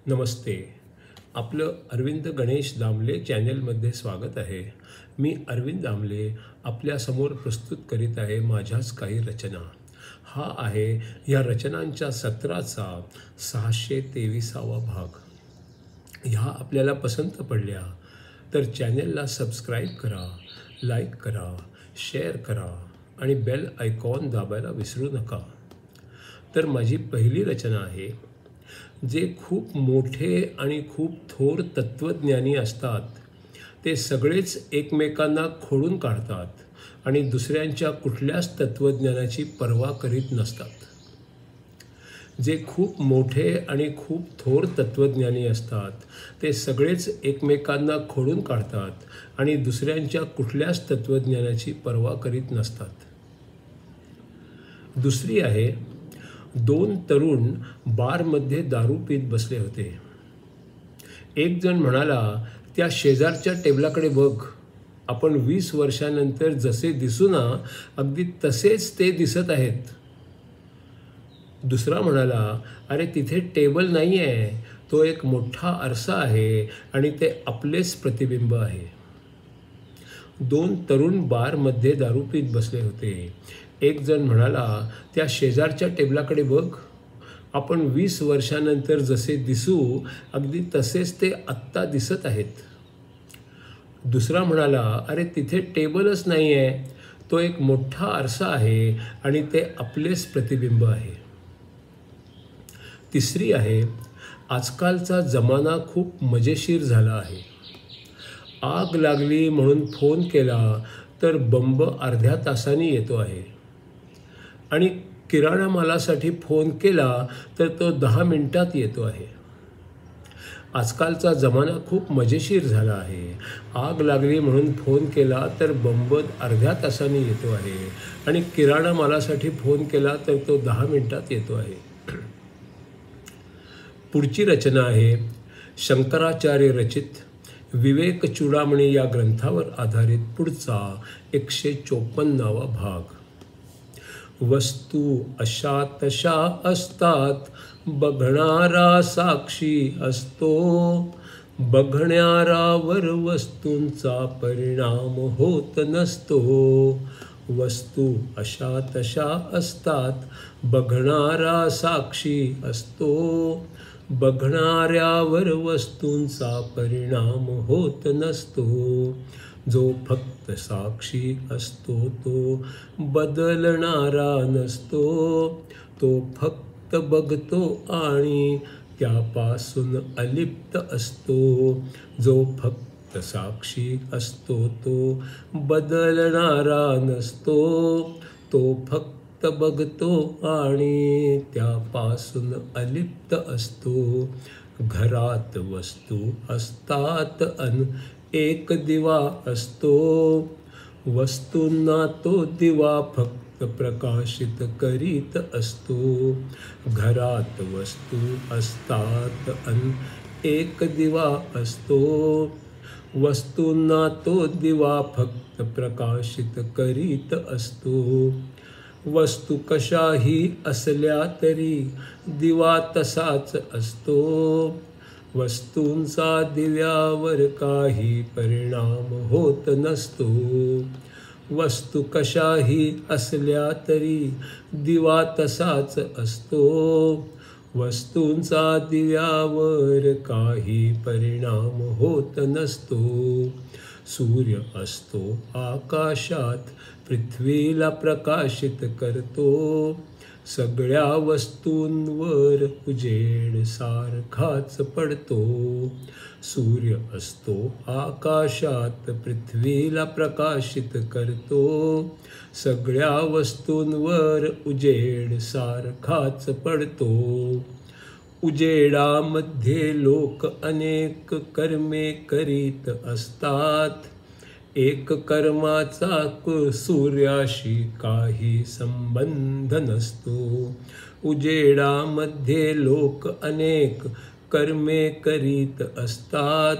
नमस्ते. आपलं अरविंद गणेश दामले चॅनेलमध्ये स्वागत आहे. मी अरविंद दामले आपल्यासमोर प्रस्तुत करीत आहे माझ्याच काही रचना. हा आहे या रचनांच्या सत्राचा 623वा भाग. ह्या आपल्याला पसंत पडल्या तर चॅनेलला सबस्क्राईब करा, लाईक करा, शेअर करा आणि बेल आयकॉन दाबायला विसरू नका. तर माझी पहिली रचना आहे. जे खूप मोठे आणि खूप थोर तत्त्वज्ञानी असतात ते सगळेच एकमेकांना खोडून काढतात आणि दुसऱ्यांच्या कुठल्याच तत्त्वज्ञानाची पर्वा करीत नसतात. जे खूप मोठे आणि खूप थोर तत्त्वज्ञानी असतात ते सगळेच एकमेकांना खोडून काढतात आणि दुसऱ्यांच्या कुठल्याच तत्त्वज्ञानाची पर्वा करीत नसतात. दुसरी आहे. 2 तरुण बारमध्ये दारू पीत बसले होते. एक जण म्हणाला, त्या शेजारच्या टेबलाकडे बघ, आपण 20 वर्षानंतर जसे दिसू ना अगदी तसेच ते दिसत आहेत. दुसरा म्हणाला, अरे तिथे टेबल नाही आहे, तो एक मोठा आरसा आहे आणि ते आपलेच प्रतिबिंब आहे. 2 तरुण बारमध्ये दारू पीत बसले होते. एक जण म्हणाला, त्या शेजारच्या टेबलाकडे बघ, आपण 20 वर्षानंतर जसे दिसू अगदी तसेच ते आत्ता दिसत आहेत. दुसरा म्हणाला, अरे तिथे टेबलच नाही आहे, तो एक मोठा आरसा आहे आणि ते आपलेच प्रतिबिंब आहे. तिसरी आहे. आजकालचा जमाना खूप मजेशीर झाला आहे. आग लागली म्हणून फोन केला तर बंब अर्ध्या तासाने येतो आहे आणि किराणा मालासाठी फोन केला तर तो 10 मिनिटात येतो आहे. आजकालचा जमाना खूप मजेशीर झाला आहे. आग लागली म्हणून फोन केला तर बंब अर्ध्या तासाने येतो आहे आणि किराणा मालासाठी फोन केला तर तो 10 मिनिटात येतो आहे. पुढची रचना आहे. शंकराचार्य रचित विवेक चूडामणी या ग्रंथावर आधारित पुढचा 154वा भाग. वस्तू अशा तशा असतात, बघणारा साक्षी असतो, बघणाऱ्यावर वस्तूंचा परिणाम होत नसतो. वस्तू अशा तशा असतात, बघणारा साक्षी असतो, बघणाऱ्यावर वस्तूंचा परिणाम होत नसतो. जो फक्त साक्षी असतो तो बदलणारा नसतो. तो फक्त बघतो आणि त्यापासून अलिप्त असतो. जो फक्त साक्षी असतो तो बदलणारा नसतो. तो फक्त बघतो आणि त्यापासून अलिप्त असतो. घरात वस्तू असतात अन एक दिवा असतो. वस्तूंना तो दिवा फक्त प्रकाशित करीत असतो. घरात वस्तू असतात अन एक दिवा असतो. वस्तूंना तो दिवा फक्त प्रकाशित करीत असतो. वस्तू कशाही असल्या तरी दिवा तसाच असतो. वस्तूंचा दिव्यावर काही परिणाम होत नसतो. वस्तू कशाही असल्या तरी दिवा तसाच असतो. वस्तूंचा दिव्यावर काही परिणाम होत नसतो. सूर्य असतो आकाशात, पृथ्वीला प्रकाशित करतो. सगळ्या वस्तूंवर उजेड सारखाच पडतो. सूर्य असतो आकाशात, पृथ्वीला प्रकाशित करतो. सगळ्या वस्तूंवर उजेड सारखाच पडतो. उजेडामध्ये लोक अनेक कर्मे करीत असतात. एक कर्माचा सूर्याशी काही संबंध नसतो. उजेडामध्ये लोक अनेक कर्मे करीत असतात.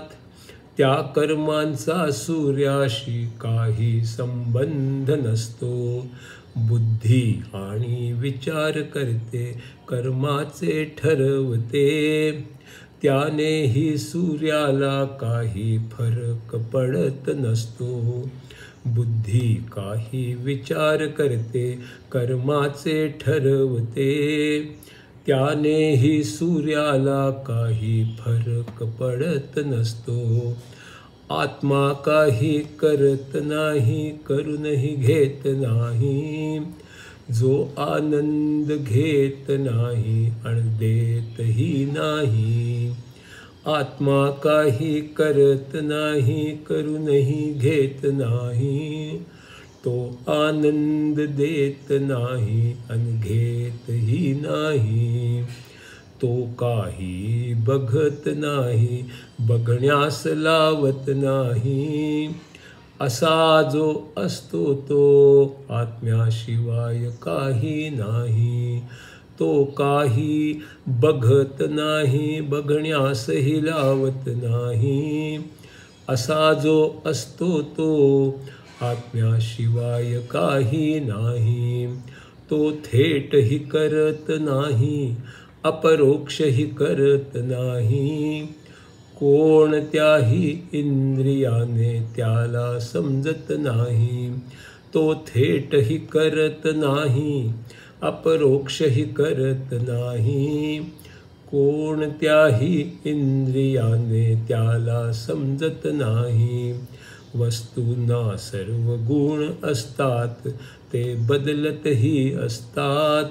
त्या कर्मांचा सूर्याशी काही संबंध नसतो. बुद्धी आणि विचार करते कर्माचे ठरवते. त्यानेही सूर्याला काही फरक पडत नसतो. बुद्धी काही विचार करते, कर्माचे ठरवते. त्यानेही सूर्याला काही फरक पडत नसतो. आत्मा काही करत नाही, करूनही घेत नाही. जो आनंद घेत नाही आणि देतही नाही. आत्मा काही करत नाही, करूनही घेत नाही. तो आनंद देत नाही आणि घेतही नाही. तो काही बघत नाही, बघण्यास लावत नाही. असा जो असतो तो आत्म्याशिवाय काही नाही. तो काही बघत नाही, बघण्यासही लावत नाही. असा जो असतो तो आत्म्याशिवाय काही नाही. तो थेटही करत नाही, अपरोक्षही करत नाही. कोणत्याही इंद्रियाने त्याला समजत नाही. तो थेटही करत नाही, अपरोक्षही करत नाही. कोणत्याही इंद्रियाने त्याला समजत नाही. वस्तूंना सर्व गुण असतात, ते बदलतही असतात.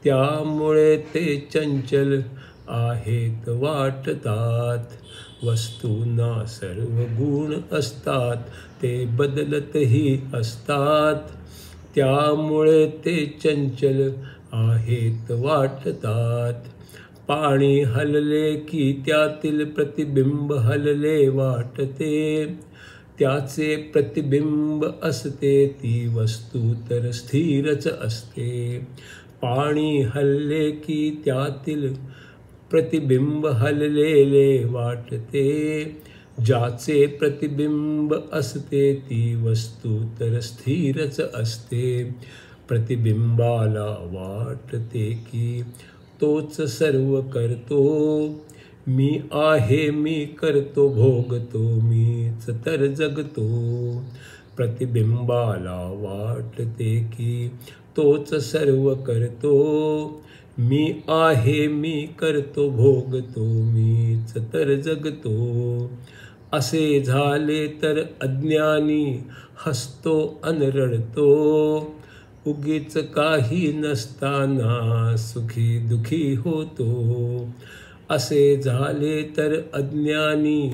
त्यामुळे ते चंचल आहेत वाटतात. वस्तूंना सर्व गुण असतात, ते बदलतही असतात. त्यामुळे ते चंचल आहेत वाटतात. पाणी हलले की त्यातील प्रतिबिंब हलले वाटते. त्याचे प्रतिबिंब असते, ती वस्तू तर स्थिरच असते. पाणी हलले की त्यातील प्रतिबिंब हललेले वाटते. ज्याचे प्रतिबिंब असते, ती वस्तू तर स्थिरच असते. प्रतिबिंबाला वाटते की तोच सर्व करतो. मी आहे, मी करतो, भोगतो, मीच तर जगतो. प्रतिबिंबाला वाटते की तोच सर्व करतो. मी आहे, मी करतो, भोगतो, मीच तर जगतो. असे झाले तर अज्ञानी हसतो अन रडतो. उगीच काही नसताना सुखी दुखी होतो. असे झाले तर अज्ञानी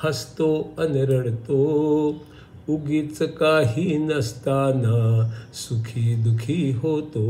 हसतो अन रडतो. उगीच काही नसताना सुखी दुखी होतो.